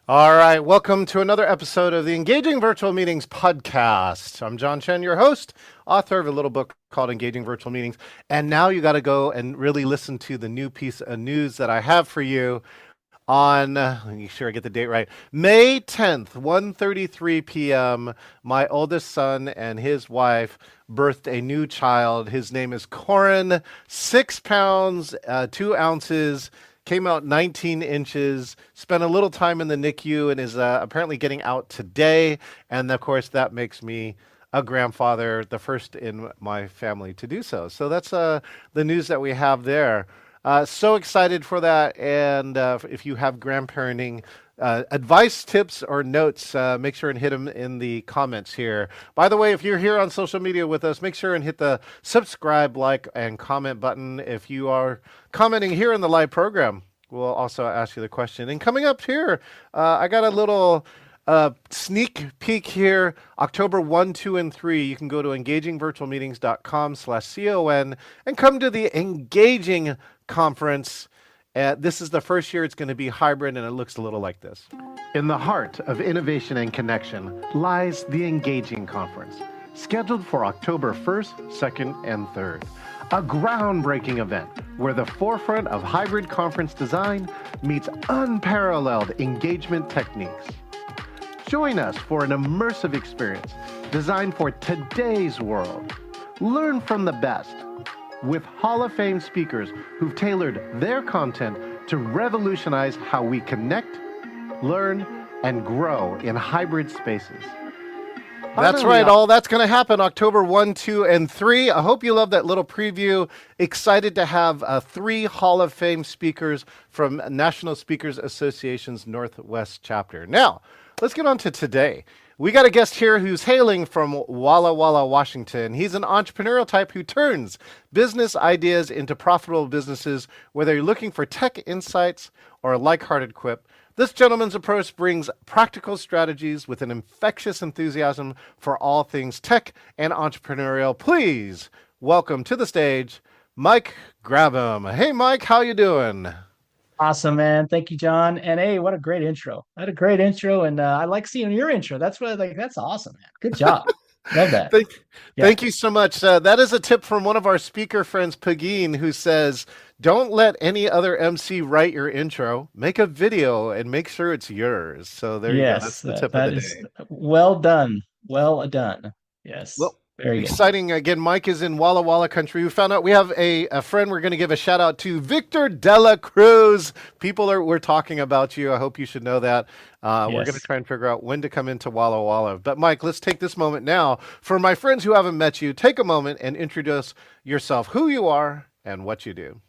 All right, welcome to another episode of the Engaging Virtual Meetings podcast. I'm John Chen, your host, author of a little book called Engaging Virtual Meetings. And now you got to go and really listen to the new piece of news that I have for you on, let me sure I get the date right, May 10th, 1:33 p.m. My oldest son and his wife birthed a new child. His name is Corin, 6 pounds, 2 ounces. Came out 19 inches, spent a little time in the NICU, and is apparently getting out today. And of course, that makes me a grandfather, the first in my family to do so. So that's the news that we have there. So excited for that. And if you have grandparenting advice, tips, or notes, make sure and hit them in the comments here. By the way, if you're here on social media with us, make sure and hit the subscribe, like, and comment button. If you are commenting here in the live program, we'll also ask you the question. And coming up here, I got a little sneak peek here. October 1, 2, and 3, you can go to engagingvirtualmeetings.com/CON and come to the Engaging Conference. This is the first year it's going to be hybrid, and it looks a little like this. In the heart of innovation and connection lies the Engaging Conference, scheduled for October 1st, 2nd, and 3rd. A groundbreaking event where the forefront of hybrid conference design meets unparalleled engagement techniques. Join us for an immersive experience designed for today's world. Learn from the best with Hall of Fame speakers who've tailored their content to revolutionize how we connect, learn, and grow in hybrid spaces. That's right. All that's going to happen October 1, 2, and 3. I hope you love that little preview. Excited to have 3 Hall of Fame speakers from National Speakers Association's Northwest chapter. Now, let's get on to today. We got a guest here who's hailing from Walla Walla, Washington. He's an entrepreneurial type who turns business ideas into profitable businesses, whether you're looking for tech insights or a like-hearted quip. This gentleman's approach brings practical strategies with an infectious enthusiasm for all things tech and entrepreneurial. Please welcome to the stage, Mike Grabham. Hey, Mike, how you doing? Awesome, man. Thank you, John. And hey, what a great intro. I had a great intro, and I like seeing your intro. That's what like that's awesome, man. Good job. Love that. Thank, Yeah. thank you so much. That is a tip from one of our speaker friends, Pagine, who says, don't let any other MC write your intro. Make a video and make sure it's yours. So there you go. That's Yes, the that, tip of that the is day. well done. Well done. Yes. Well, Very good. exciting. Again, Mike is in Walla Walla country. We found out we have a friend we're going to give a shout out to, Victor Dela Cruz. We're talking about you. I hope you should know that. We're going to Yes. try and figure out when to come into Walla Walla. But Mike, let's take this moment now. For my friends who haven't met you, take a moment and introduce yourself, who you are and what you do.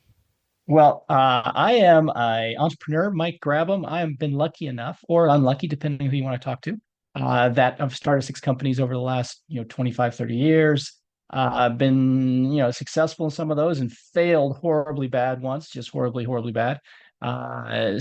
Well, I am a entrepreneur, Mike Grabham. I have been lucky enough, or unlucky, depending on who you want to talk to, that I've started 6 companies over the last, 25, 30 years. I've been, successful in some of those and failed horribly bad once, just horribly, horribly bad.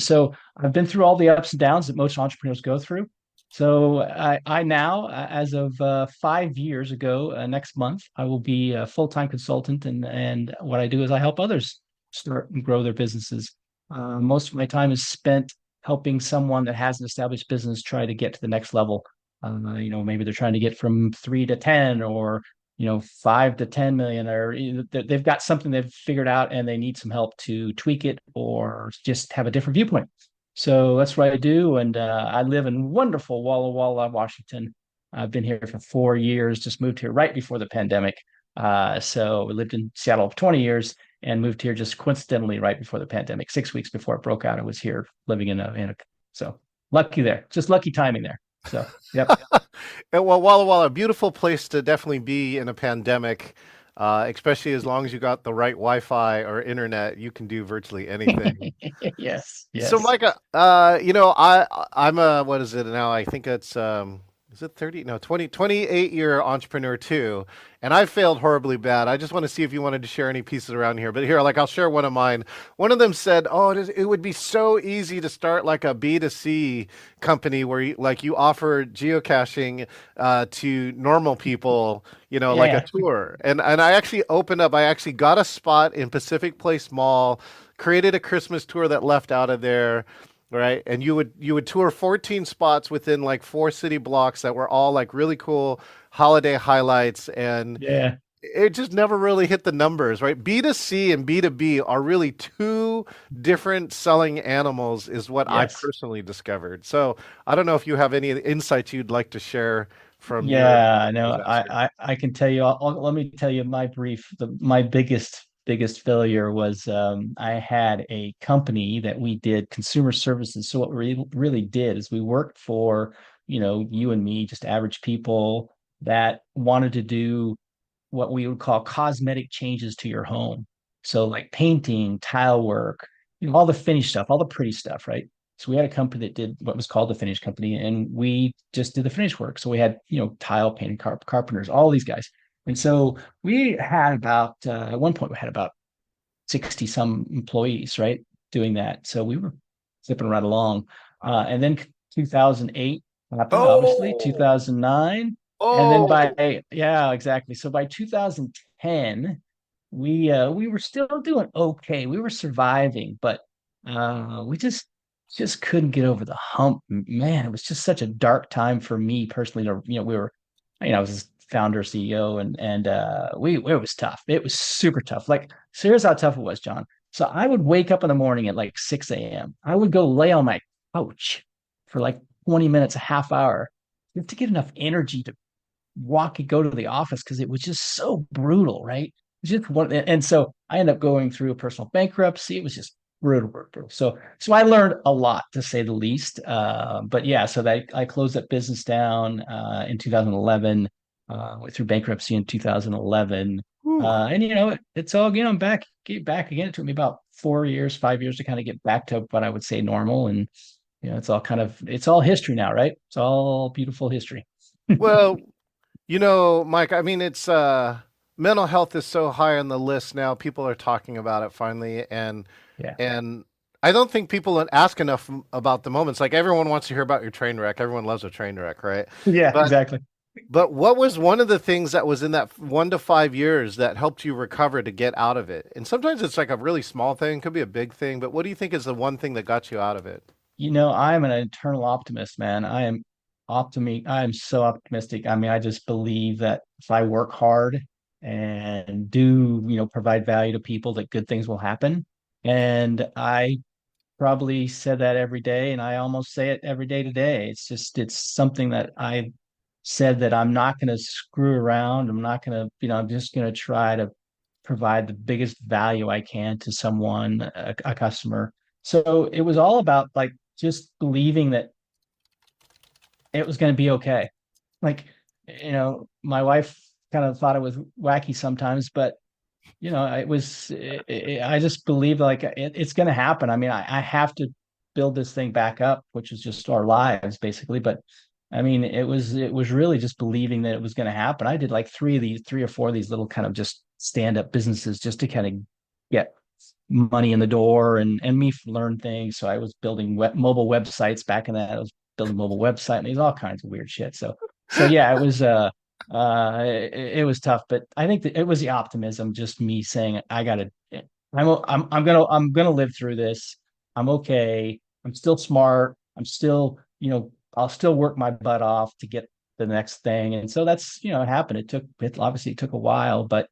So I've been through all the ups and downs that most entrepreneurs go through. So I now, as of 5 years ago, next month, I will be a full-time consultant, and what I do is I help others start and grow their businesses. Most of my time is spent helping someone that has an established business try to get to the next level. Maybe they're trying to get from 3 to 10, or 5 to 10 million, or they've got something they've figured out and they need some help to tweak it or just have a different viewpoint. So that's what I do, and I live in wonderful Walla Walla, Washington. I've been here for 4 years. Just moved here right before the pandemic. So we lived in Seattle for 20 years and moved here just coincidentally right before the pandemic. 6 weeks before it broke out, I was here living in a so lucky there, just lucky timing there. So yep. Well, Walla Walla, beautiful place to definitely be in a pandemic, especially as long as you got the right Wi-Fi or internet, you can do virtually anything. Yes, So, yes. Micah, I'm a, what is it now? I think it's, is it 30? No, 28-year entrepreneur too. And I failed horribly bad. I just want to see if you wanted to share any pieces around here. But here, like, I'll share one of mine. One of them said, oh, it would be so easy to start like a B2C company where you offer geocaching to normal people, like a Yeah. tour. And I actually I actually got a spot in Pacific Place Mall, created a Christmas tour that left out of there. right? And you would tour 14 spots within like four city blocks that were all like really cool holiday highlights, and Yeah. it just never really hit the numbers, right? B2C and B2B are really two different selling animals, is what I Yes. personally discovered. So I don't know if you have any insights you'd like to share from your Yeah, no, disaster. I can tell you. Let me tell you my brief. My biggest failure was I had a company that we did consumer services. So what we really did is we worked for, you and me, just average people that wanted to do what we would call cosmetic changes to your home. So like painting, tile work, all the finished stuff, all the pretty stuff, right? So we had a company that did what was called the finish company, and we just did the finish work. So we had, tile painting, carpenters, all these guys. And so we had about at one point we had about 60 some employees, right, doing that. So we were zipping right along. Wow. And then 2008 happened, obviously, Oh, 2009. And then oh, yeah, exactly. So by 2010, we were still doing okay. We were surviving, but we just couldn't get over the hump. Man, it was just such a dark time for me personally. We were, I was founder, CEO, and we it was tough. It was super tough. Like, so here's how tough it was, John. So I would wake up in the morning at like 6 a.m. I would go lay on my couch for like 20 minutes, a half hour, just to get enough energy to walk and go to the office because it was just so brutal, right? It's just one, and so I ended up going through a personal bankruptcy. It was just brutal, brutal. So I learned a lot, to say the least. But yeah, so that I closed that business down in 2011. Went through bankruptcy in 2011. whew. And it's all, I'm back again. It took me about 4 years, 5 years to kind of get back to what I would say normal. And it's all history now, right? It's all beautiful history. Well, Mike, I mean, it's mental health is so high on the list now. People are talking about it finally, and Yeah. and I don't think people ask enough about the moments. Like everyone wants to hear about your train wreck. Everyone loves a train wreck, right? Yeah, But exactly. but what was one of the things that was in that 1 to 5 years that helped you recover to get out of it? And sometimes it's like a really small thing, could be a big thing, but what do you think is the one thing that got you out of it? I'm an eternal optimist, man. I am so optimistic. I mean, I just believe that if I work hard and do, provide value to people, that good things will happen. And I probably said that every day, and I almost say it every day today. It's something that I said, that I'm not going to screw around. I'm not going to, I'm just going to try to provide the biggest value I can to someone, a customer. So it was all about like just believing that it was going to be okay. Like, my wife kind of thought it was wacky sometimes, but I just believe like it's going to happen. I mean, I have to build this thing back up, which is just our lives basically. But I mean, it was really just believing that it was going to happen. I did like three or four of these little kind of just stand up businesses just to kind of get money in the door and me learn things. So I was building mobile websites back in that. I was building mobile website and these all kinds of weird shit. So yeah, it was tough, but I think that it was the optimism, just me saying I gotta, I'm gonna live through this. I'm okay. I'm still smart. I'm still, I'll still work my butt off to get the next thing. And so that's, it happened. It took a while, but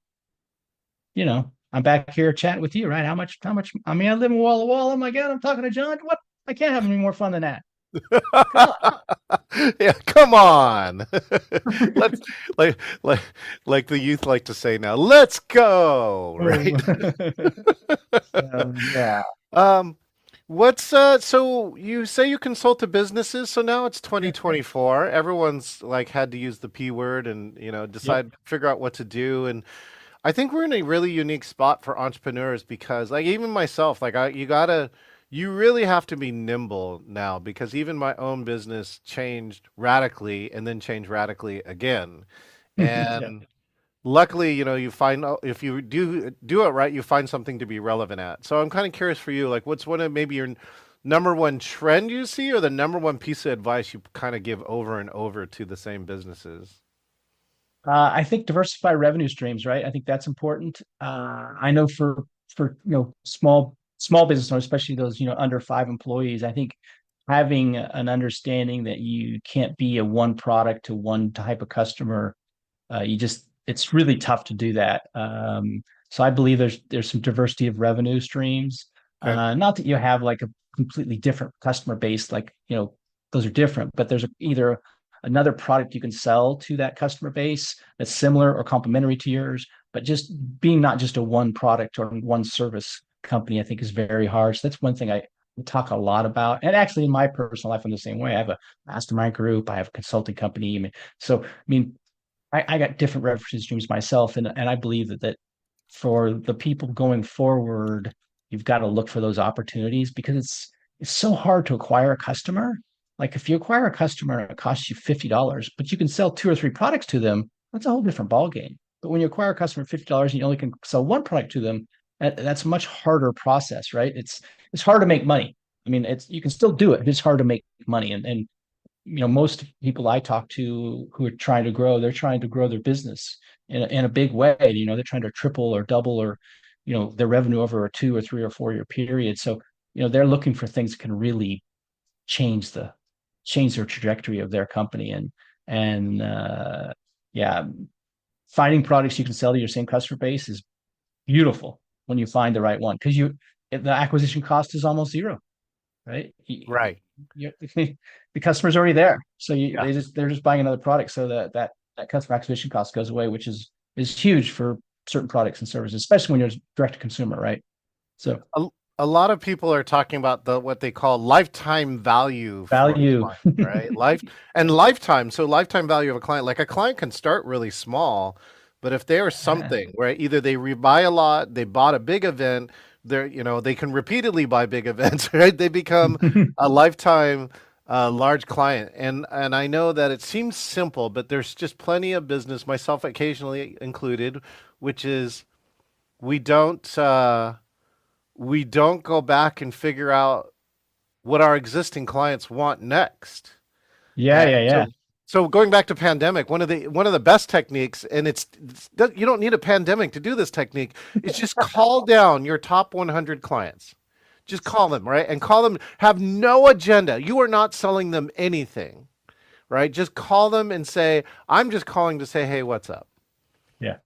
I'm back here chatting with you, right? I mean, I live in wall to wall. Oh my God, I'm talking to John. What? I can't have any more fun than that. Come Yeah, come on. Let's like like the youth like to say now, let's go, right? on. Yeah. Um, what's so you say you consult to businesses, so now it's Yeah. 2024. Everyone's like had to use the P word and, Yep. figure out what to do. And I think we're in a really unique spot for entrepreneurs because like even myself, like you really have to be nimble now because even my own business changed radically and then changed radically again. Yeah. And luckily, you find if you do it right, you find something to be relevant at. So I'm kind of curious for you, like what's one of maybe your number one trend you see or the number one piece of advice you kind of give over and over to the same businesses? I think diversify revenue streams, right? I think that's important. I know for small small business owners, especially those, under 5 employees, I think having an understanding that you can't be a one product to one type of customer, it's really tough to do that. So I believe there's some diversity of revenue streams. Okay. Not that you have like a completely different customer base, like, those are different, but there's either another product you can sell to that customer base that's similar or complementary to yours, but just being not just a one product or one service company, I think is very hard. So that's one thing I talk a lot about. And actually in my personal life, I'm the same way. I have a mastermind group, I have a consulting company. I got different revenue streams myself, and I believe that for the people going forward, you've got to look for those opportunities because it's so hard to acquire a customer. Like if you acquire a customer and it costs you $50, but you can sell 2 or 3 products to them, that's a whole different ballgame. But when you acquire a customer for $50 and you only can sell one product to them, that's a much harder process, right? It's hard to make money. I mean, it's you can still do it. It's hard to make money, and most people I talk to who are trying to grow, they're trying to grow their business in a big way. They're trying to triple or double or their revenue over a 2 or 3 or 4 year period. So they're looking for things that can really change their trajectory of their company. And yeah, finding products you can sell to your same customer base is beautiful when you find the right one, because the acquisition cost is almost zero, right? Right. The customer's already there, so Yeah. they're just buying another product, so that customer acquisition cost goes away, which is huge for certain products and services, especially when you're direct to consumer, right? So A lot of people are talking about what they call lifetime value for a value. client, right? Lifetime. So lifetime value of a client, like a client can start really small, but if they are something where either they rebuy a lot, they bought a big event, they can repeatedly buy big events, right? They become a lifetime large client. And I know that it seems simple, but there's just plenty of business, myself occasionally included, which is we don't we don't go back and figure out what our existing clients want next. Yeah, And yeah, yeah. so going back to pandemic, one of the best techniques, and you don't need a pandemic to do this technique, is just call down your top 100 clients. Just call them, right? And call them, have no agenda. You are not selling them anything, right? Just call them and say, I'm just calling to say, hey, what's up? Yeah,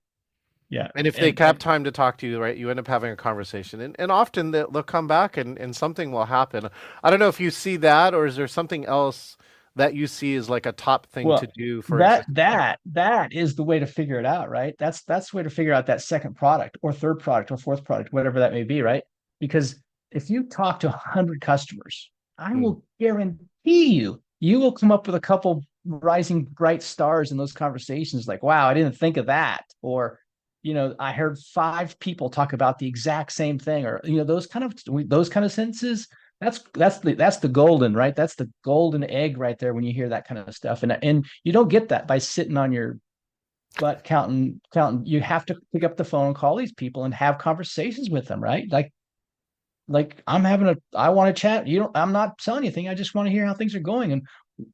yeah. And if they have time to talk to you, right, you end up having a conversation. And often they'll come back and something will happen. I don't know if you see that, or is there something else that you see as like a top thing Well, to do for that existing clients? that that is the way to figure it out, right? That's the way to figure out that second product or third product or fourth product, whatever that may be, right? Because if you talk to 100 customers, I Mm. will guarantee you will come up with a couple rising bright stars in those conversations, like, wow, I didn't think of that. Or, I heard 5 people talk about the exact same thing, or those kind of sentences. That's the golden, right? That's the golden egg right there when you hear that kind of stuff. And you don't get that by sitting on your butt counting. You have to pick up the phone and call these people and have conversations with them, right? Like I want to chat. I'm not selling anything. I just want to hear how things are going and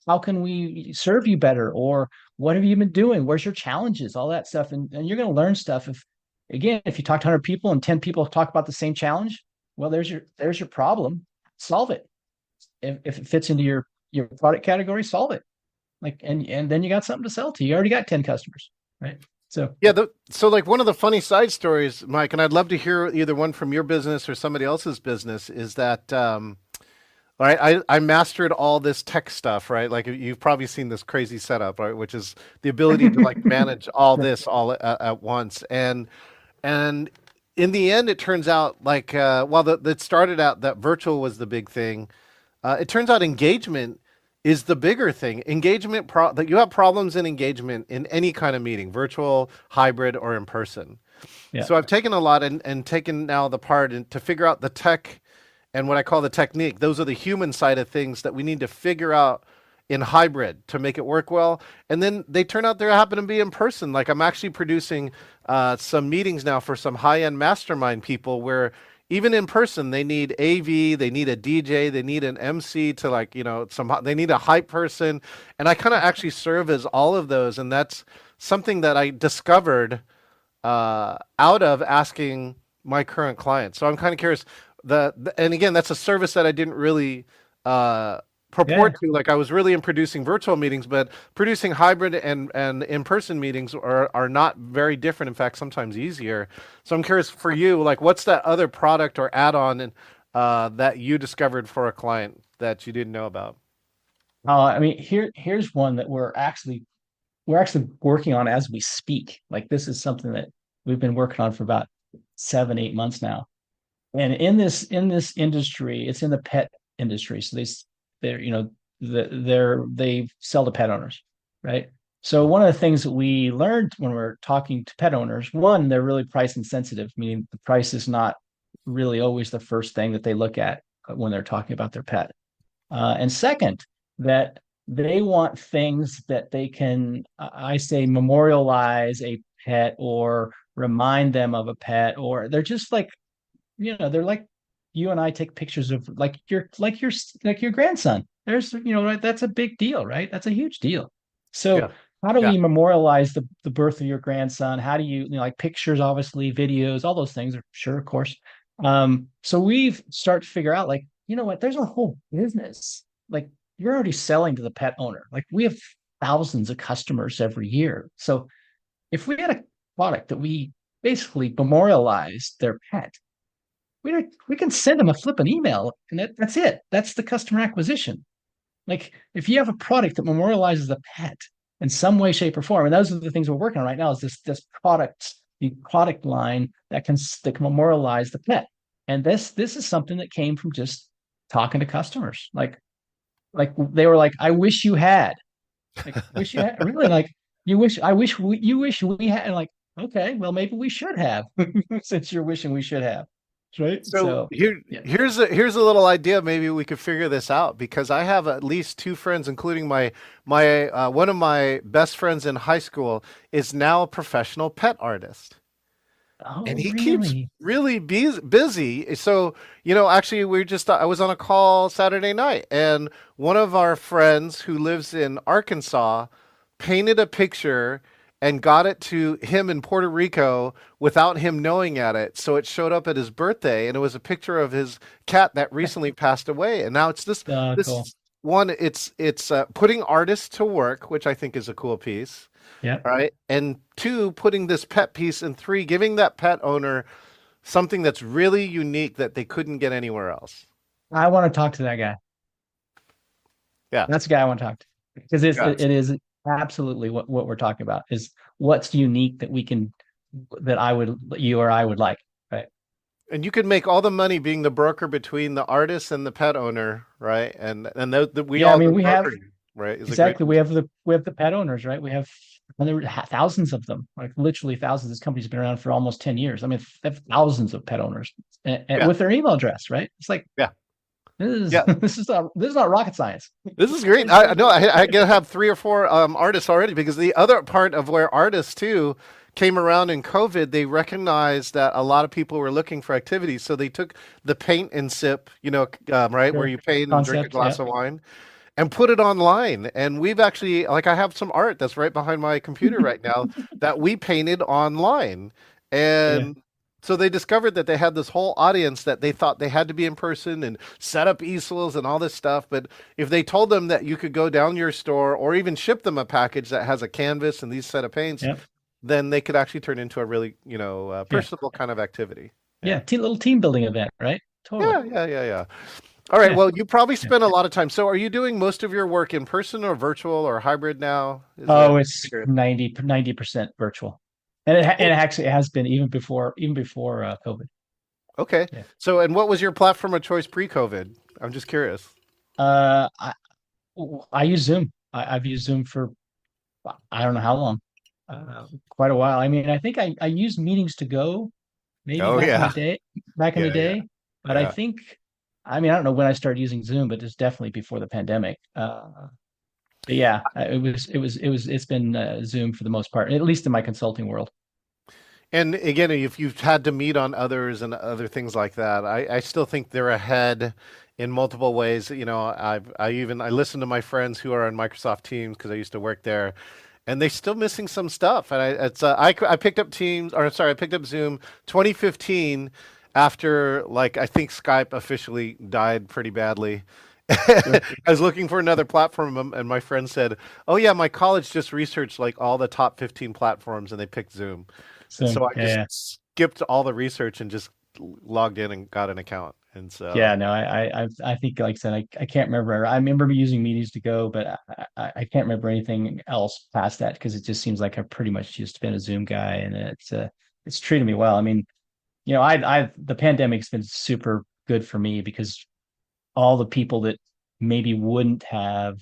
how can we serve you better, or what have you been doing? Where's your challenges? All that stuff. And you're going to learn stuff if you talk to 100 people and 10 people talk about the same challenge, well, there's your problem. Solve it. If it fits into your product category, solve it. And then you got something to sell to. You already got 10 customers, right? So Yeah, so like one of the funny side stories, Mike, and I'd love to hear either one from your business or somebody else's business, is that all right, I mastered all this tech stuff, right? Like you've probably seen this crazy setup, right? Which is the ability to like manage all this all at once. And in the end, it turns out like while that started out that virtual was the big thing, it turns out engagement is the bigger thing. That you have problems in engagement in any kind of meeting, virtual, hybrid, or in person. yeah. So I've taken a lot and taken now the part to figure out the tech and what I call the technique. Those are the human side of things that we need to figure out in hybrid to make it work well. And then they turn out they happen to be in person. Like I'm actually producing some meetings now for some high-end mastermind people where even in person they need AV, they need a DJ, they need an MC to like, they need a hype person. And I kind of actually serve as all of those. And that's something that I discovered out of asking my current clients. So I'm kind of curious, and again, that's a service that I didn't really uh, Yeah. purport to. Like I was really in producing virtual meetings, but producing hybrid and in-person meetings are not very different. In fact, sometimes easier. So I'm curious for you, like what's that other product or add-on that you discovered for a client that you didn't know about? I mean, here's one that we're actually working on as we speak. Like this is something that we've been working on for about 7, 8 months now. And in this industry, it's in the pet industry. So they're they sell to pet owners, right? So one of the things that we learned when we're talking to pet owners, one, they're really price insensitive, meaning the price is not really always the first thing that they look at when they're talking about their pet. And second, that they want things that they can, I say, memorialize a pet or remind them of a pet, or they're just like, they're like you and I take pictures of like your grandson. There's, right, that's a big deal, right? That's a huge deal. Yeah, So how do yeah. we memorialize the birth of your grandson? How do like pictures, obviously, videos, all those things are sure, of course. So we've started to figure out, like, you know what, there's a whole business. Like you're already selling to the pet owner. Like we have thousands of customers every year. So if we had a product that we basically memorialize their pet, we can send them a flippant email and that's it. That's the customer acquisition. Like if you have a product that memorializes a pet in some way, shape, or form, and those are the things we're working on right now, is the product line that can memorialize the pet. And this is something that came from just talking to customers. Like they were like, I wish you had. Like, wish you had, really, like, you wish we had. And like, okay, well, maybe we should have, since you're wishing we should have. Right. So So yeah. here's a little idea. Maybe we could figure this out because I have at least two friends, including my one of my best friends in high school is now a professional pet artist. And Oh, he keeps really? really busy. So, actually, I was on a call Saturday night, and one of our friends who lives in Arkansas painted a picture and got it to him in Puerto Rico without him knowing at it. So it showed up at his birthday, and it was a picture of his cat that recently passed away. And now it's Cool. this one. It's putting artists to work, which I think is a cool piece. Yeah. Right. And two, putting this pet piece, and three, giving that pet owner something that's really unique that they couldn't get anywhere else. I want to talk to that guy. Yeah. That's the guy I want to talk to, because Yeah. it is absolutely what we're talking about is what's unique that you or I would like. Right. And you could make all the money being the broker between the artist and the pet owner, right? And we Yeah. I all mean, know we have brokering, right? Is a great exactly. We have the pet owners, right? We have thousands of them, like literally thousands. This company's been around for almost 10 years. I mean, they have thousands of pet owners and yeah, with their email address, right? It's like, yeah, this is yeah. this is not rocket science. This is great. I know I gonna have three or four artists already because the other part of where artists too came around in COVID, they recognized that a lot of people were looking for activities, so they took the paint and sip, right, where Sure. you paint and drink a Concept, yeah. glass of wine, and put it online. And we've actually, like, I have some art that's right behind my computer right now that we painted online. Yeah. And so they discovered that they had this whole audience that they thought they had to be in person and set up easels and all this stuff. But if they told them that you could go down your store or even ship them a package that has a canvas and these set of paints, Yeah. then they could actually turn into a really, Yeah. personable kind of activity. Yeah. Yeah. Little team building event, right? Totally. Yeah, yeah, yeah, yeah. All right. Yeah. Well, you probably Yeah. spend a lot of time. So, are you doing most of your work in person or virtual or hybrid now? Is that Oh, it's 90% virtual. And it actually has been even before COVID. okay? Yeah. So, and what was your platform of choice pre-COVID? I'm just curious. Uh, I I use Zoom. I've used Zoom for I don't know how long, quite a while. I mean, I think I used Meetings to Go maybe Oh back in the yeah, day, back in the yeah, yeah, day. But I yeah. think, I mean, I don't know when I started using Zoom, but it's definitely before the pandemic. But yeah, it's been Zoom for the most part, at least in my consulting world. And again, if you've had to meet on others and other things like that, I still think they're ahead in multiple ways. I listen to my friends who are on Microsoft Teams because I used to work there, and they're still missing some stuff. And I picked up Teams, or sorry, I picked up Zoom 2015, after, like, I think Skype officially died pretty badly. I Sure. was looking for another platform, and my friend said, "Oh yeah, my college just researched like all the top 15 platforms, and they picked Zoom." And So so I just yeah, skipped all the research and just logged in and got an account. And yeah, so, no, I think, like I said, I can't remember. I remember using meetings to go, but I can't remember anything else past that because it just seems like I've pretty much just been a Zoom guy, and it's treated me well. I mean, the pandemic's been super good for me because all the people that maybe wouldn't have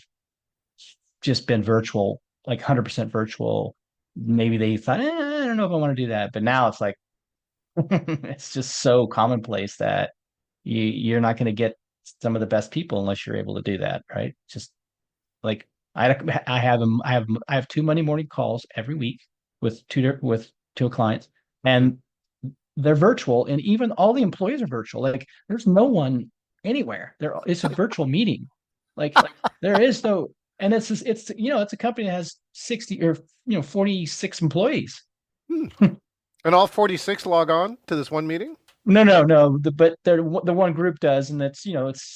just been virtual, like 100% virtual, maybe they thought, I don't know if I want to do that. But now it's like it's just so commonplace that you're not going to get some of the best people unless you're able to do that, right? Just like I have two Monday morning calls every week with two clients, mhm. and they're virtual, and even all the employees are virtual. Like there's no one anywhere. It's a virtual meeting. Like there is no, and it's a company that has 60 or 46 employees. Hmm. And all 46 log on to this one meeting? No. But the one group does, and it's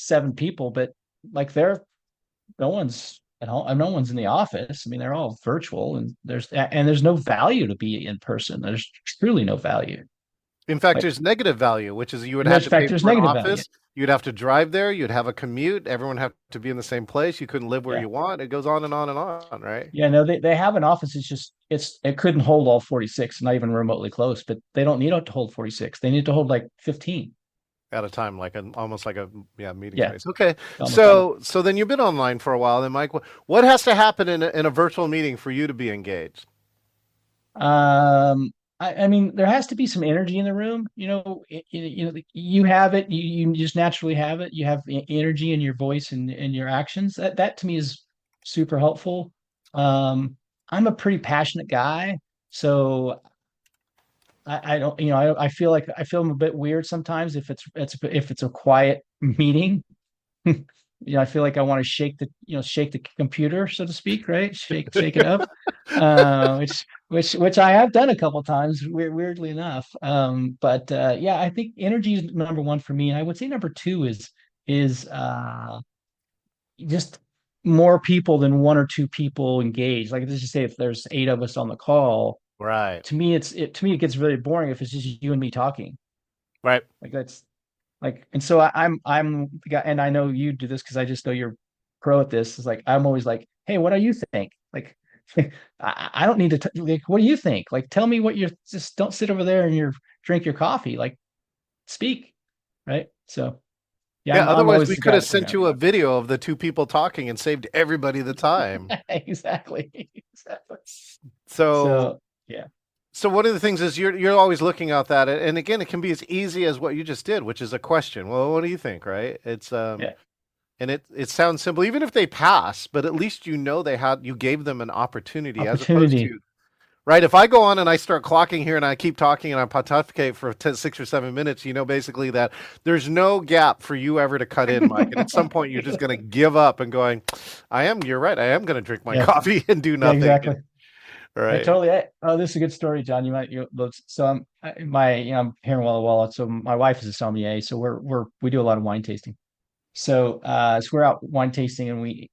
7 people, but like no one's at home, no one's in the office. I mean, they're all virtual, and there's no value to be in person. There's truly no value. In fact, Like there's negative value, which is you would in have to pay fact, there's for an negative value. office. You'd have to drive there. You'd have a commute. Everyone have to be in the same place. You couldn't live where Yeah. you want. It goes on and on and on, right? Yeah, no, they have an office. It couldn't hold all 46, not even remotely close, but they don't need it to hold 46. They need to hold like 15. At a time, like almost like a yeah meeting Yeah, space. Okay, almost almost. so then you've been online for a while. Then, Mike, what has to happen in a virtual meeting for you to be engaged? I mean, there has to be some energy in the room. You have it. You just naturally have it. You have energy in your voice and your actions. That to me is super helpful. I'm a pretty passionate guy, so I don't, I feel like I feel a bit weird sometimes if it's a quiet meeting. I feel like I want to shake the computer, so to speak, right? Shake it up, which I have done a couple times, weirdly enough. But yeah, I think energy is number one for me, and I would say number two is just more people than one or two people engaged. Like let's just say if there's 8 of us on the call, Right, to me it gets really boring if it's just you and me talking. right. Like that's like, and so I'm the guy, and I know you do this because I just know you're pro at this. Is like I'm always like, hey, what do you think? Like, I don't need to like, what do you think? Like, tell me what you're. Just don't sit over there and drink your coffee. Like, speak, right? So yeah, Yeah. I'm Otherwise, always we the could guy have that's like, sent you a video of the two people talking and saved everybody the time. exactly, exactly. So, So yeah, so one of the things is you're always looking out that, and again, it can be as easy as what you just did, which is a question. Well, what do you think? Right? yeah, And it sounds simple, even if they pass, but at least you gave them an opportunity as opposed opportunity. to, right? If I go on and I start clocking here and I keep talking and I pontificate for 6 or 7 minutes, you know, basically that there's no gap for you ever to cut in, Mike. And at some point, you're just going to give up and going, you're right. I am going to drink my Yeah, coffee and do yeah, nothing. exactly. I Right. totally. Oh, this is a good story, John. So I'm here in Walla Walla. So my wife is a sommelier. So we do a lot of wine tasting. So we're out wine tasting,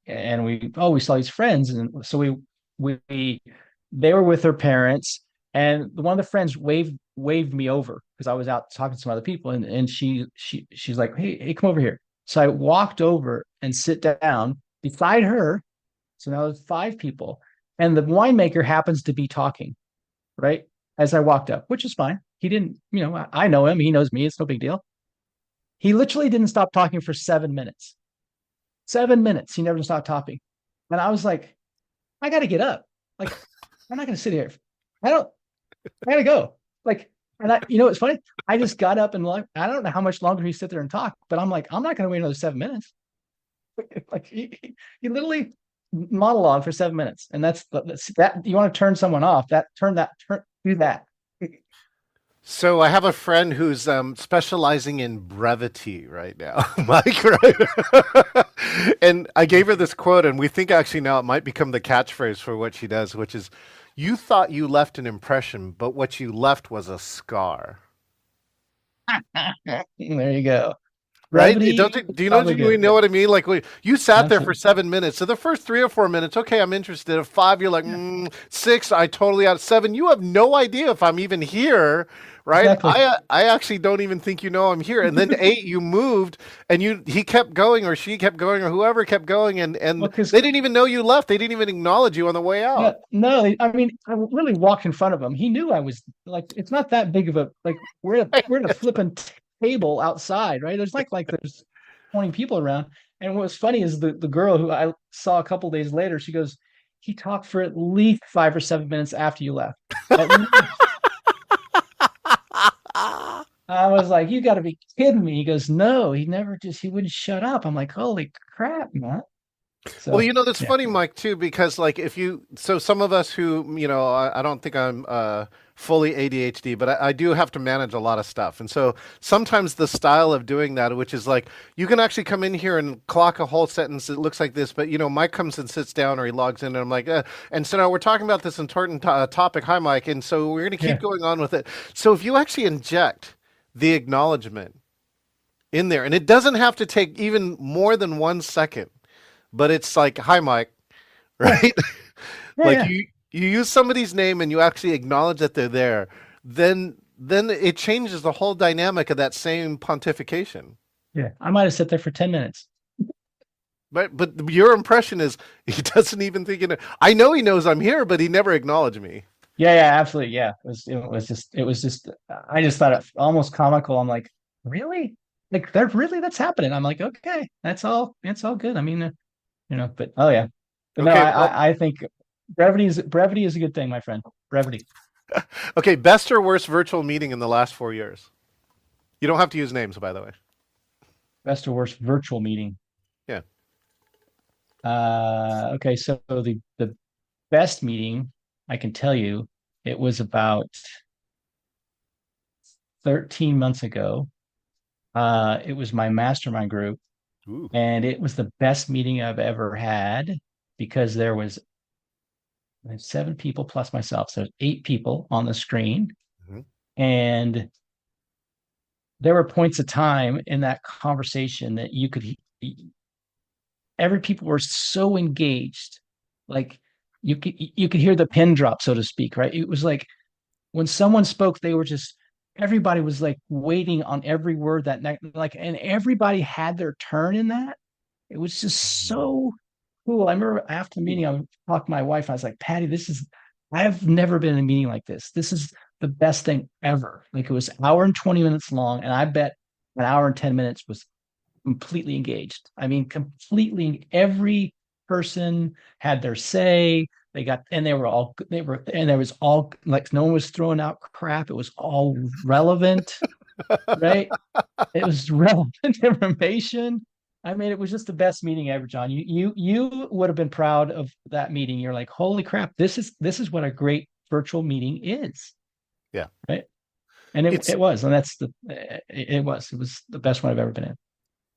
and we saw these friends, and so we they were with their parents, and one of the friends waved me over because I was out talking to some other people, and she's like, hey, come over here. So I walked over and sit down beside her. So now there's 5 people, and the winemaker happens to be talking right as I walked up, which is fine. He didn't, I know him, he knows me. It's no big deal. He literally didn't stop talking for 7 minutes. 7 minutes. He never stopped talking. And I was like, I got to get up. Like, I'm not going to sit here. I don't, I got to go. Like, and it's funny. I just got up and like, I don't know how much longer he sit there and talk, but I'm like, I'm not going to wait another 7 minutes. Like, he literally monologue for 7 minutes. And that's that. You want to turn someone off, do that. So I have a friend who's specializing in brevity right now, Mike. Right? And I gave her this quote, and we think actually now it might become the catchphrase for what she does, which is, "You thought you left an impression, but what you left was a scar." There you go. Right? Brevity is Do probably you good. know what I mean? Like you sat there for Absolutely. 7 minutes. So the first 3 or 4 minutes, okay, I'm interested. At five, you're like, Yeah, six, I totally out. Seven, you have no idea if I'm even here, right? exactly. I actually don't even think you know I'm here. And then eight, you moved, and he kept going, or she kept going, or whoever kept going, and Well, because they didn't even know you left. They didn't even acknowledge you on the way yeah, out. no, I mean, I really walked in front of him. He knew I was like, it's not that big of a like we're at a flipping table outside, right? There's 20 people around. And what was funny is the girl who I saw a couple days later, she goes, he talked for at least 5 or 7 minutes after you left. At least. I was like, you got to be kidding me. He goes, no, he wouldn't shut up. I'm like, holy crap, man. Well, So that's yeah, funny, Mike, too, because like so some of us who, I don't think I'm fully ADHD, but I do have to manage a lot of stuff. And so sometimes the style of doing that, which is like, you can actually come in here and clock a whole sentence that looks like this, but Mike comes and sits down or he logs in and I'm like, and so now we're talking about this important topic. Hi, Mike. And so we're going to keep yeah, going on with it. So if you actually inject the acknowledgement in there, and it doesn't have to take even more than 1 second, but it's like, "Hi, Mike," yeah, right? yeah, Like yeah. you use somebody's name and you actually acknowledge that they're there, then it changes the whole dynamic of that same pontification. Yeah. I might have sat there for 10 minutes. But your impression is he doesn't even think I know he knows I'm here, but he never acknowledged me. Yeah, yeah, absolutely. Yeah. It was just I just thought it almost comical. I'm like, really? Like that's happening. I'm like, okay, it's all good. I mean, but oh yeah. But no, Okay, well, I think brevity is a good thing, my friend. Brevity. okay, best or worst virtual meeting in the last 4 years. You don't have to use names, by the way. Best or worst virtual meeting. Yeah. Okay, so the best meeting, I can tell you, it was about 13 months ago. It was my mastermind group, Ooh. and it was the best meeting I've ever had because there was 7 people plus myself. So 8 people on the screen. Mhm. And there were points of time in that conversation that every people were so engaged. Like you could hear the pin drop, so to speak, right? It was like when someone spoke, they were just everybody was like waiting on every word like and everybody had their turn in that. It was just so cool. I remember after the meeting, I talked to my wife. I was like, Patty, I've never been in a meeting like this. This is the best thing ever. Like it was an hour and 20 minutes long. And I bet an hour and 10 minutes was completely engaged. I mean, completely every person had their say. And and there was all like no one was throwing out crap. It was all relevant, right? It was relevant information. I mean, it was just the best meeting ever, John. You would have been proud of that meeting. You're like, holy crap, this is what a great virtual meeting is, Yeah. right? And It's it was, and it was the best one I've ever been in.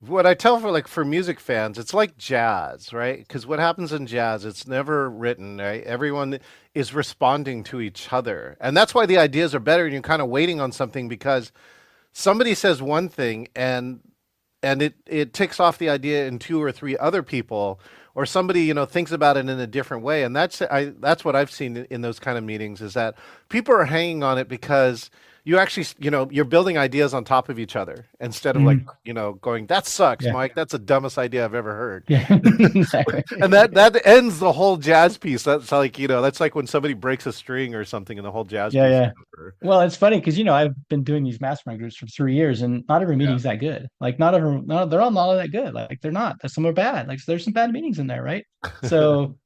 what I tell for music fans, it's like jazz, right? Because what happens in jazz, it's never written, right? Everyone is responding to each other. And that's why the ideas are better and you're kind of waiting on something because somebody says one thing and it ticks off the idea in two or three other people or somebody thinks about it in a different way and that's what I've seen in those kind of meetings is that people are hanging on it because you actually you're building ideas on top of each other instead of like Mhm. going that sucks, Yeah, Mike, that's the dumbest idea I've ever heard. yeah, exactly. And that ends the whole jazz piece. That's like that's like when somebody breaks a string or something and the whole jazz Yeah, piece is yeah. over. Well, it's funny because I've been doing these mastermind groups for 3 years, and not every Yeah. meeting's that good. Like no, they're all not that good. Like they're not. Some are bad. Like there's some bad meetings in there, right? So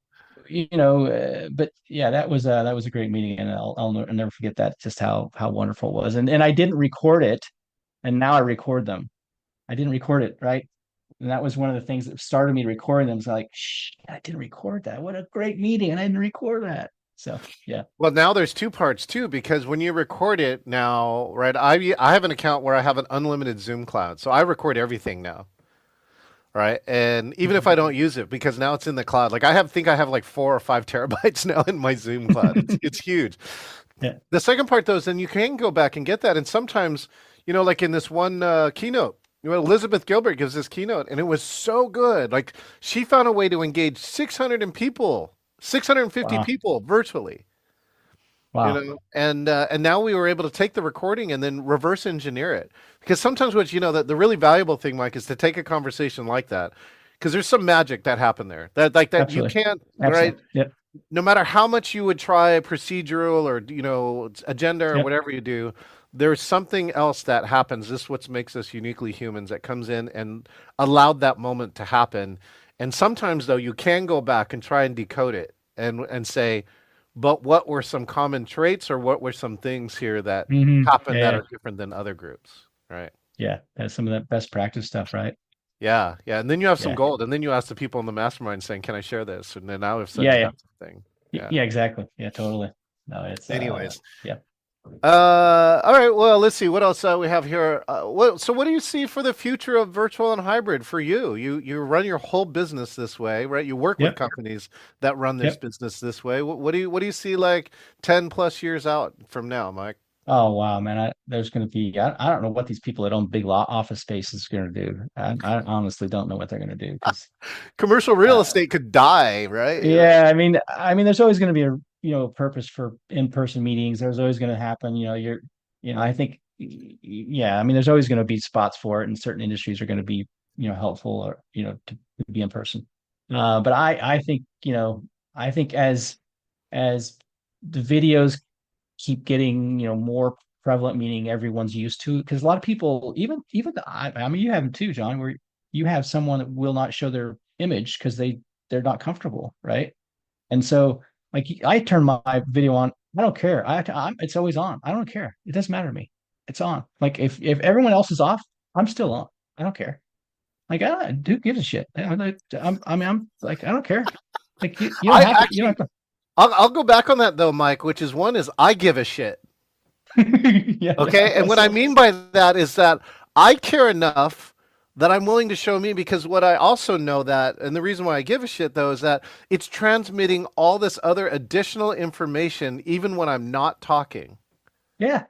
but yeah, that was a great meeting, and I'll never forget that. Just how wonderful it was, and I didn't record it, and now I record them. I didn't record it, right? And that was one of the things that started me recording them. It's like, shh, I didn't record that. What a great meeting, and I didn't record that. So yeah. Well, now there's two parts too, because when you record it now, right? I have an account where I have an unlimited Zoom cloud, so I record everything now, right? And even if I don't use it, because now it's in the cloud, like think I have like 4 or 5 terabytes now in my Zoom cloud. It's huge. Yeah. The second part though is then you can go back and get that, and sometimes like in this one keynote, Elizabeth Gilbert gives this keynote, and it was so good. Like she found a way to engage 650 Wow. people virtually. Wow. And now we were able to take the recording and then reverse engineer it, because sometimes what the really valuable thing, Mike, is to take a conversation like that, because there's some magic that happened there that you Absolutely. can't, right? Absolutely. Yep. No matter how much you would try procedural or agenda or Yep. whatever you do, there's something else that happens. This is what makes us uniquely humans, that comes in and allowed that moment to happen. And sometimes though, you can go back and try and decode it and say, but what were some common traits, or what were some things here that Yeah. happened that Yeah. are different than other groups, right? Yeah. That's some of that best practice stuff, right? Yeah, yeah. And then you have some Yeah. gold, and then you ask the people in the mastermind saying, "Can I share this?" And then now all of a sudden Yeah. you Yeah. got something. Yeah. Yeah. Exactly. Yeah. Totally. No, it's Anyways, yeah. all right. Well, let's see what else we have here. What do you see for the future of virtual and hybrid for you? You run your whole business this way, right? You work with Yep. companies that run this Yep. business this way. What do you see like 10 plus years out from now, Mike? Oh wow, man! There's going to be I don't know what these people that own big law office spaces are going to do. I honestly don't know what they're going to do because Commercial real uh, estate could die, right? yeah, there's always going to be a purpose for in-person meetings. There's always going to happen. I think yeah, there's always going to be spots for it, and certain industries are going to be helpful or to be in person. But I think I think as the videos keep getting more prevalent, meaning everyone's used to, because a lot of people, even you have them too, John, where you have someone that will not show their image because they're not comfortable, right? And so like I turn my video on, I don't care. It's always on. I don't care. It doesn't matter to me. It's on. Like if everyone else is off, I'm still on. I don't care. Like who gives a shit? I'm like I don't care. Like you don't I have to. You actually, don't I'll go back on that though, Mike, which is one is I give a shit. have to. Yeah, Okay. And what I so mean by that is that I care enough that I'm willing to show me, because what I also know that, and the reason why I give a shit though, is that it's transmitting all this other additional information even when I'm not talking. yeah,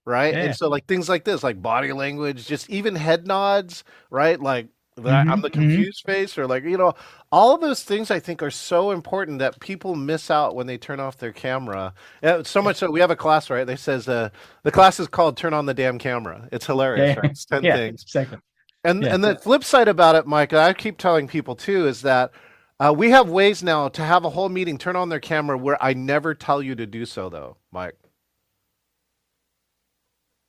Right? And yeah. so like things like this, like body language, just even head nods, right? Like I'm Hmm. the Hmm. confused face, or like, all of those things I think are so important that people miss out when they turn off their camera. Yeah, so Yeah, much so we have a class, right? They says the class is called Turn on the Damn Camera. It's hilarious, yeah, right? It's 10 yeah, things. exactly. And Yeah. and the flip side about it, Mike, I keep telling people too, is that we have ways now to have a whole meeting turn on their camera where I never tell you to do so though, Mike.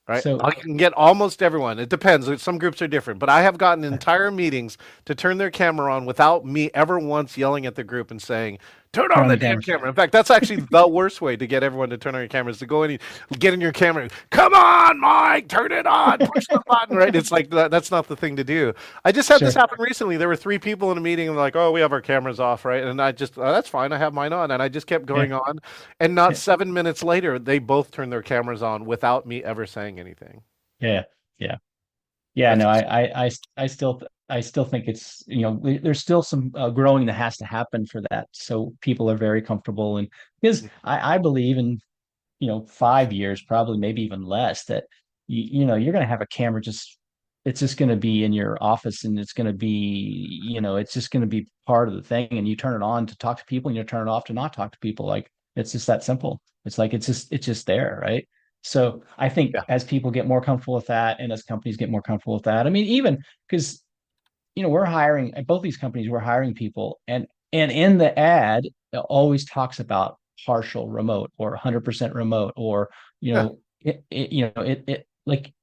Right? So I can get almost everyone. It depends. Some groups are different, but I have gotten entire meetings to turn their camera on without me ever once yelling at the group and saying, "Turn turn on on the the damn cameras. camera." In fact, that's actually the worst way to get everyone to turn on your cameras, to go in and get in your camera. Come on, Mike, turn it on. Push the button. Right? It's like that's not the thing to do. I just had this Sure. happen recently. There were three people in a meeting and they're like, "Oh, we have our cameras off," right? And I just, "Oh, that's fine. I have mine on," and I just kept Yeah. going on. And not Yeah. 7 minutes later, they both turned their cameras on without me ever saying anything. Yeah. Yeah. Yeah. No, That's I still think it's there's still some growing that has to happen for that. So people are very comfortable, and because I believe in 5 years, probably maybe even less, that you're going to have a camera just it's just going to be in your office, and it's going to be it's just going to be part of the thing, and you turn it on to talk to people and you turn it off to not talk to people. Like it's just that simple. It's like it's just there, right? So I think yeah. as people get more comfortable with that, and as companies get more comfortable with that, even because we're hiring at both these companies, we're hiring people, and in the ad it always talks about partial remote or 100% remote, or Yeah. like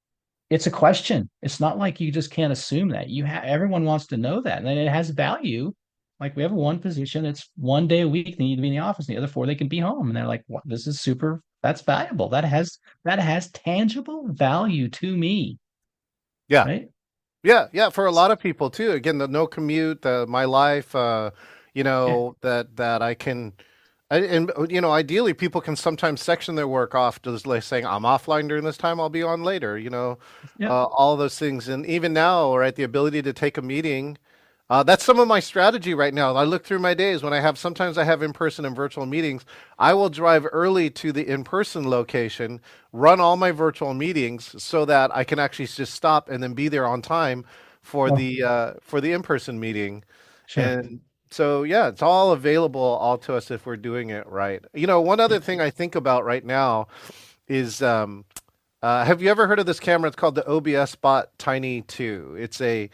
it's a question. It's not like you just can't assume that. Everyone wants to know that, and then it has value. Like we have one position, it's 1 day a week they need to be in the office, and the other four they can be home, and they're like, "What? This is super. That's valuable. That has tangible value to me, Yeah. right?" Yeah. Yeah. For a lot of people too. Again, the no commute, my life, Yeah, that I can, and ideally people can sometimes section their work off, just like saying, I'm offline during this time, I'll be on later, yeah, all those things. And even now, right, the ability to take a meeting, That's some of my strategy right now. I look through my days when sometimes I have in-person and virtual meetings. I will drive early to the in-person location, run all my virtual meetings so that I can actually just stop and then be there on time Oh, for the in-person meeting. sure. And so yeah, it's all available all to us if we're doing it right. You know, one other thing I think about right now is have you ever heard of this camera? It's called the OBS Spot Tiny 2. It's a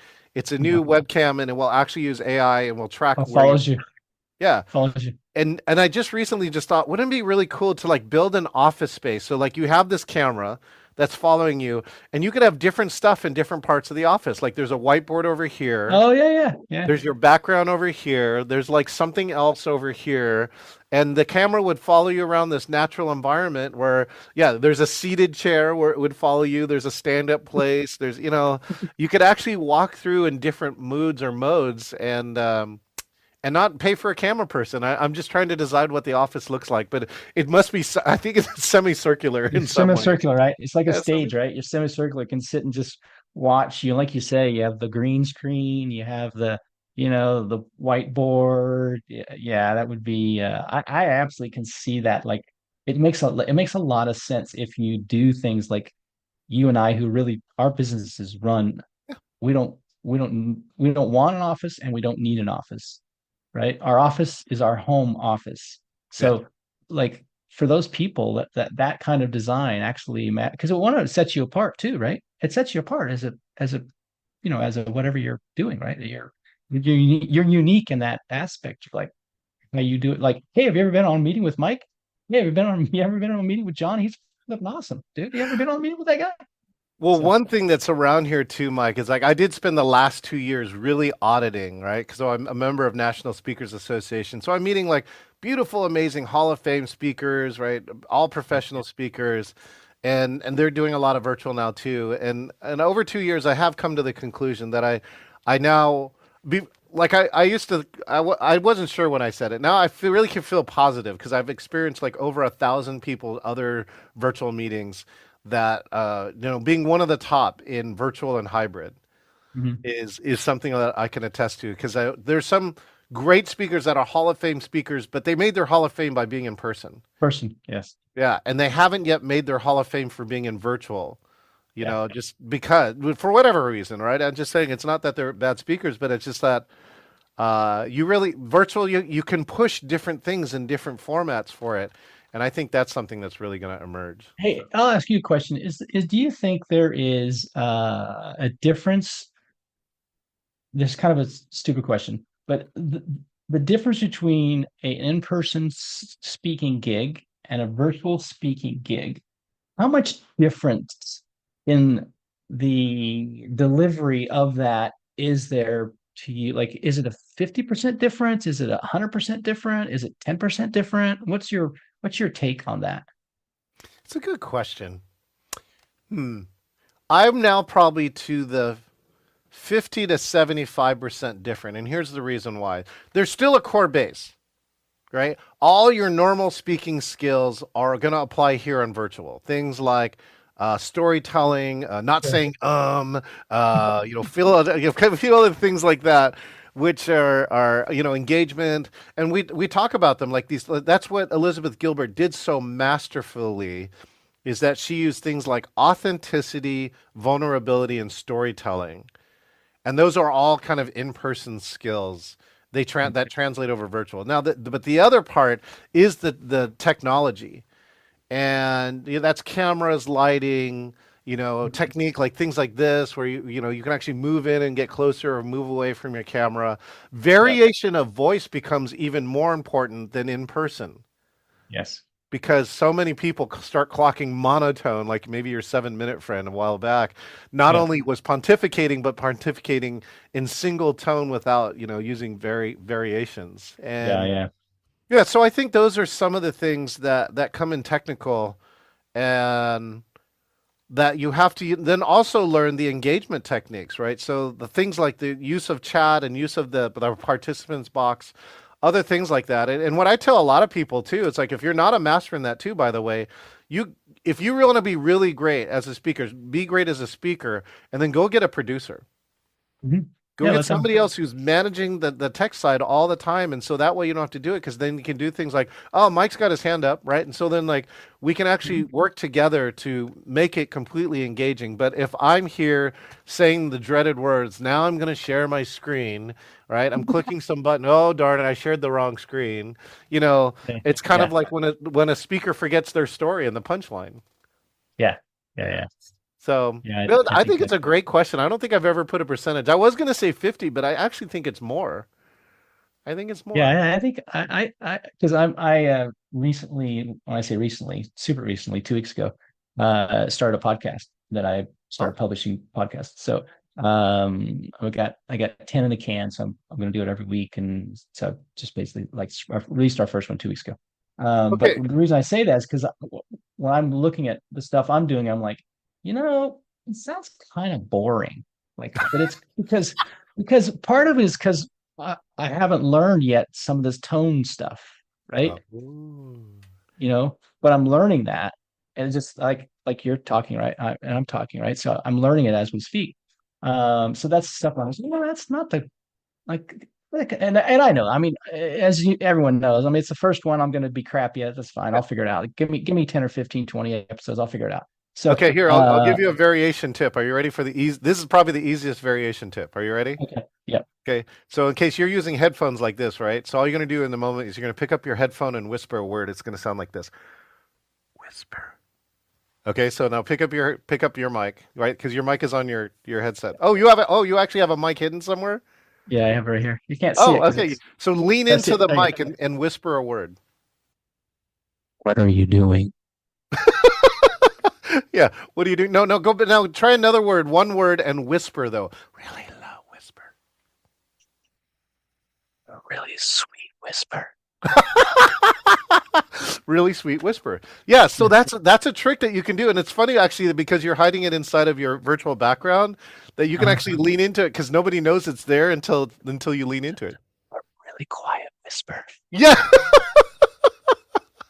new No. webcam and it will actually use AI and will track Oh, where you. follows you. Yeah. Follows you. And I just recently just thought, wouldn't it be really cool to like build an office space? So like you have this camera that's following you and you could have different stuff in different parts of the office. Like there's a whiteboard over here. Oh yeah, yeah, yeah. There's your background over here. There's like something else over here. And the camera would follow you around this natural environment where, yeah, there's a seated chair where it would follow you. There's a stand-up place. You could actually walk through in different moods or modes and not pay for a camera person. I'm just trying to decide what the office looks like, but it must be, I think it's semicircular in It's some way. semicircular, right? It's like a Yeah, stage, right? You're semicircular, can sit and just watch. You, like you say, you have the green screen, you have the whiteboard. Yeah, yeah, that would be. I absolutely can see that. Like, it makes a lot of sense if you do things like you and I, who really our businesses run. We don't want an office, and we don't need an office, right? Our office is our home office. yeah. So, like, for those people, that kind of design actually matters, because it sets you apart too, right? It sets you apart as a whatever you're doing, right? You're unique in that aspect. Like how you do it. Like, hey, have you ever been on a meeting with Mike? Yeah, you ever been on a meeting with John? He's fucking awesome, dude. You ever been on a meeting with that guy? Well, So one thing that's around here too, Mike, is like I did spend the last 2 years really auditing, right? Because I'm a member of National Speakers Association. So I'm meeting like beautiful, amazing Hall of Fame speakers, right? All professional speakers. And they're doing a lot of virtual now too. And over 2 years, I have come to the conclusion that I now be like I used to I wasn't sure when I said it. Now I really can feel positive because I've experienced like over 1,000 people other virtual meetings that being one of the top in virtual and hybrid mhm. is something that I can attest to because there's some great speakers that are Hall of Fame speakers, but they made their Hall of Fame by being in person. Person, yes, Yeah, and they haven't yet made their Hall of Fame for being in virtual. yeah. Just because for whatever reason, right? I'm just saying it's not that they're bad speakers, but it's just that you really virtual you can push different things in different formats for it, and I think that's something that's really going to emerge. Hey, I'll ask you a question. Do you think there is a difference? This is kind of a stupid question, but the difference between an in-person speaking gig and a virtual speaking gig, how much difference in the delivery of that is there to you? Like, is it a 50% difference? Is it 100% different? Is it 10% different? What's your take on that? It's a good question. Hmm. I'm now probably to the 50 to 75% different, and here's the reason why. There's still a core base, right? All your normal speaking skills are going to apply here on virtual. Things like storytelling, not Sure. saying feel other things like that, which are engagement, and we talk about them like these. That's what Elizabeth Gilbert did so masterfully, is that she used things like authenticity, vulnerability, and storytelling, and those are all kind of in-person skills. That translate over virtual. Now, but the other part is the technology, and that's cameras, lighting, technique, like things like this, where you can actually move in and get closer or move away from your camera. Yep. Variation of voice becomes even more important than in person Yes. because so many people start clocking monotone, like maybe your 7 minute friend a while back, not Yeah. only was pontificating, but pontificating in single tone without, using variations. Yeah. And Yeah. yeah, so I think those are some of the things that come in technical and that you have to then also learn the engagement techniques, right? So the things like the use of chat and use of the participants box, other things like that. And what I tell a lot of people too, it's like if you're not a master in that too, by the way, if you want to be really great as a speaker, be great as a speaker, and then go get a producer. Mhm. Go Yeah, get let's have. somebody else who's managing the tech side all the time. And so that way you don't have to do it because then you can do things like, oh, Mike's got his hand up, right? And so then like we can actually Mhm. work together to make it completely engaging. But if I'm here saying the dreaded words, now I'm going to share my screen, right? I'm clicking some button. Oh, darn it, I shared the wrong screen. You know, Okay. it's kind of Yeah, like when a speaker forgets their story in the punchline. yeah, yeah, Yeah. yeah, So, yeah. I Bill, I I think think it's that. a great question. I don't think I've ever put a percentage. I was going to say 50, but I actually think it's more. I think it's Yeah, more. I think because I recently, when I say recently, super recently, 2 weeks ago, started a podcast that I Oh, started publishing podcasts. So I got 10 in the can, so I'm going to do it every week, and so just basically like I released our first one 2 weeks ago. But okay. the reason I say that is because when I'm looking at the stuff I'm doing, I'm like, it sounds kind of boring. Like, but it's because part of it is because I haven't learned yet some of this tone stuff, right? Ooh. But I'm learning that, and it's just like you're talking, right? And I'm talking, right? So I'm learning it as we speak. So that's stuff I was, that's not the and I know. I mean, everyone knows. I mean, it's the first one. I'm going to be crappy at. That's fine. I'll figure it out. Like, give me 10 or 15, 20 episodes. I'll figure it out. So, Okay, here, I'll give you a variation tip. Are you ready for the easy? This is probably the easiest variation tip. Are you ready? okay, yeah. Okay. So in case you're using headphones like this, right? So all you're going to do in the moment is you're going to pick up your headphone and whisper a word. It's going to sound like this. Whisper. Okay, so now pick up your mic, right? Because your mic is on your headset. Oh, you actually have a mic hidden somewhere? Yeah, I have it right here. You can't see it Oh, because okay. it's So lean that's into it. the There you mic go. and whisper a word. What are you doing? Yeah. What do you do? No, no, go but now try another word, one word and whisper though. Really low whisper. A really sweet whisper. Really sweet whisper. Yeah, so Yeah. that's a trick that you can do and it's funny actually because you're hiding it inside of your virtual background that you can Uh-huh. actually lean into it cuz nobody knows it's there until you lean into it. A really quiet whisper. Yeah.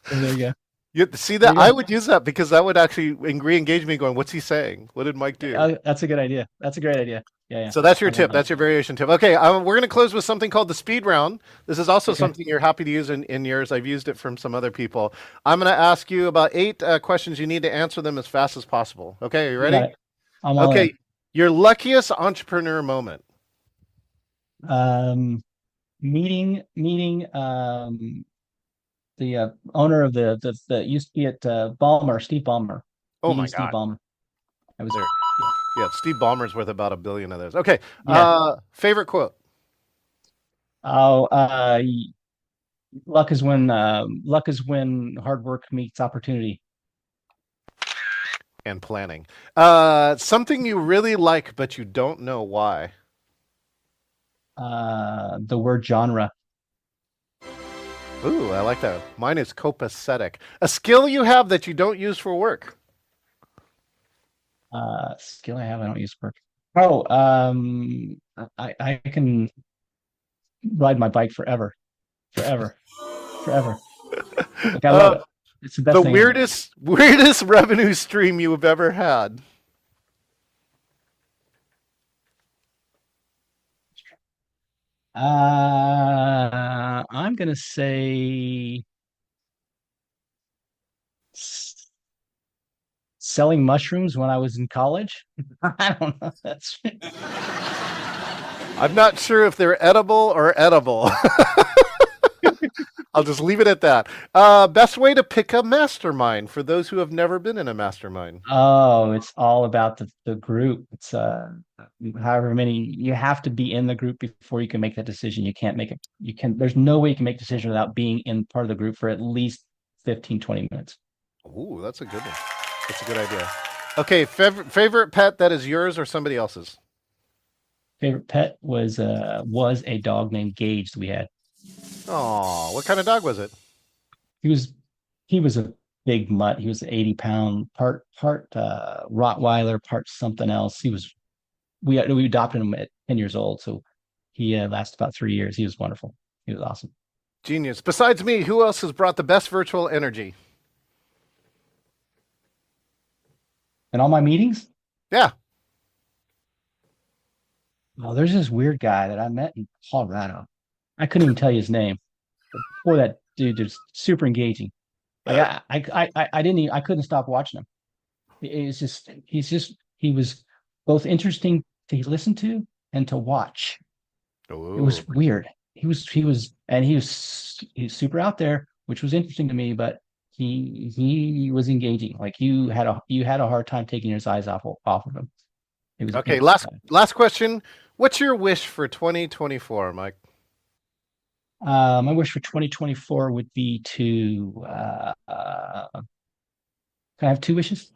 So there you go. You see There that you I go. would use that because that would actually re-engage me going, what's he saying? What did Mike do? That's a good idea. That's a great idea. Yeah, yeah. So that's your I love tip. that. That's your variation tip. Okay, we're going to close with something called the speed round. This is also Okay. something you're happy to use in yours. I've used it from some other people. I'm going to ask you about eight questions. You need to answer them as fast as possible. Okay, are you You got ready? it. I'm all Okay, in. your luckiest entrepreneur moment. Um, meeting the owner of the used to be at Ballmer, Steve Ballmer. Oh Meeting my Steve God. Ballmer. I was, There. yeah. Yeah, Steve Ballmer's worth about $1 billion of those. Okay. Yeah. Favorite quote Oh, luck is when hard work meets opportunity. and planning. Something you really like, but you don't know why. The word genre. Ooh, I like that. Mine is copacetic. A skill you have that you don't use for work. Skill I have, I don't use for. Oh, I can ride my bike forever, forever, forever. Like I love Uh, it. It's the best the thing ever. weirdest revenue stream you've ever had. I'm gonna say s- selling mushrooms when I was in college. I don't know. That's I'm not sure if they're edible or edible. I'll just leave it at that. Best way to pick a mastermind for those who have never been in a mastermind. oh, it's all about the group. It's however many you have to be in the group before you can make that decision. You can't make it. You can. There's no way you can make a decision without being in part of the group for at least 15, 20 minutes. Ooh, that's a good one. That's a good idea. Okay, favorite pet that is yours or somebody else's? Favorite pet was a dog named Gage that we had. Oh, what kind of dog was it? He was he was a big mutt. He was 80 pound, part Rottweiler, part something else. We adopted him at 10 years old, so he lasted about 3 years. He was wonderful. He was awesome. Genius. Besides me, who else has brought the best virtual energy? And all my meetings, Yeah. Oh, there's this weird guy that I met in Colorado. I couldn't even tell you his name. But boy, that dude is super engaging. Like I didn't even, I couldn't stop watching him. It's just he was both interesting to listen to and to watch. It Oh, was weird. He's super out there, which was interesting to me, but he was engaging. Like you had a hard time taking your eyes off of him. It okay. was Last question. What's your wish for 2024, Mike? my wish for 2024 would be to can I have two wishes?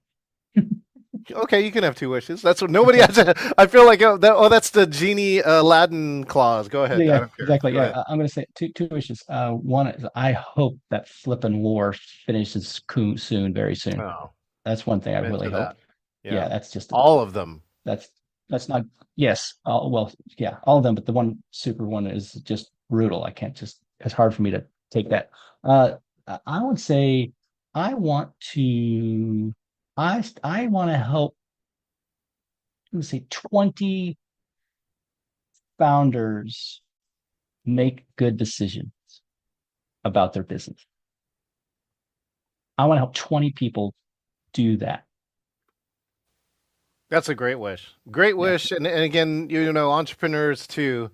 Okay, you can have two wishes. That's what nobody has. I feel like that's the genie Aladdin clause. Go ahead. I Yeah, don't care. exactly. Go ahead. I'm going to say two wishes. One is I hope that flipping war finishes soon, very soon. Oh, That's one thing I amen really to hope. that. Yeah, Yeah, that's just all of them. that's that's not yes. Well, yeah, all of them, but the one super one is just brutal. I can't just. It's hard for me to take that. Uh, I would say I want to. I want to help. Let's say 20 founders make good decisions about their business. I want to help 20 people do that. That's a great wish. Great Yeah, wish. And again, entrepreneurs too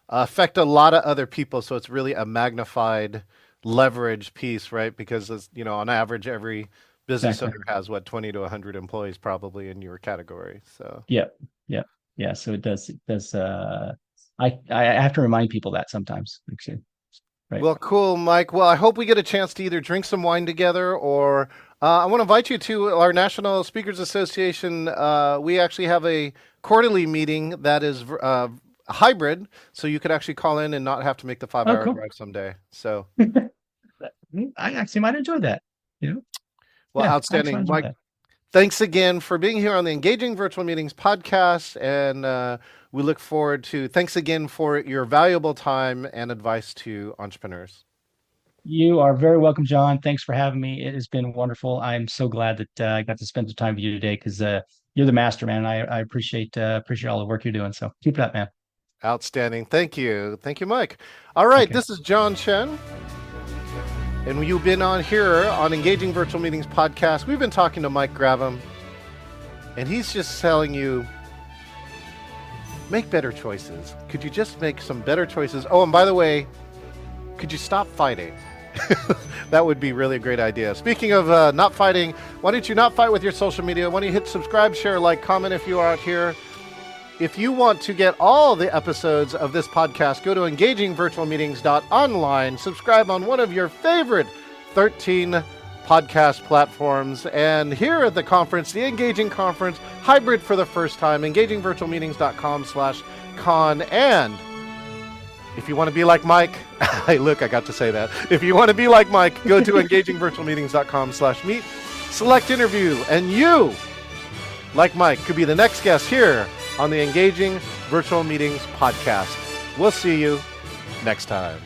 affect a lot of other people. So it's really a magnified leverage piece, right? Because, on average, every business exactly. owner has 20 to 100 employees probably in your category. So, Yeah, yeah, yeah. So it does. I have to remind people that sometimes. Actually, right. well, cool, Mike. Well, I hope we get a chance to either drink some wine together or I want to invite you to our National Speakers Association. We actually have a quarterly meeting that is hybrid, so you could actually call in and not have to make the Oh, five-hour cool. drive someday. So, I actually might enjoy that. You know? well, Yeah, I actually might outstanding, enjoy Mike. that. Thanks again for being here on the Engaging Virtual Meetings podcast, and we look forward to. Thanks again for your valuable time and advice to entrepreneurs. You are very welcome, John. Thanks for having me. It has been wonderful. I'm so glad that I got to spend some time with you today because you're the master, man. I appreciate all the work you're doing. So keep it up, man. Outstanding. Thank you, Mike. All right, Okay. this is John Chen. And you've been on here on Engaging Virtual Meetings podcast. We've been talking to Mike Grabham, and he's just telling you, make better choices. Could you just make some better choices? Oh, and by the way, could you stop fighting? That would be really a great idea. Speaking of not fighting, why don't you not fight with your social media? Why don't you hit subscribe, share, like, comment if you are out here. If you want to get all the episodes of this podcast, go to engagingvirtualmeetings.online, subscribe on one of your favorite 13 podcast platforms, and here at the conference, the Engaging Conference, hybrid for the first time, engagingvirtualmeetings.com/con. And if you want to be like Mike, hey, look, I got to say that. If you want to be like Mike, go to engagingvirtualmeetings.com/meet, select interview, and you, like Mike, could be the next guest here on the Engaging Virtual Meetings podcast. We'll see you next time.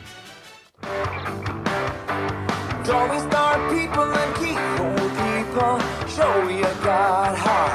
Don't we start people and keep old people? Show you got heart.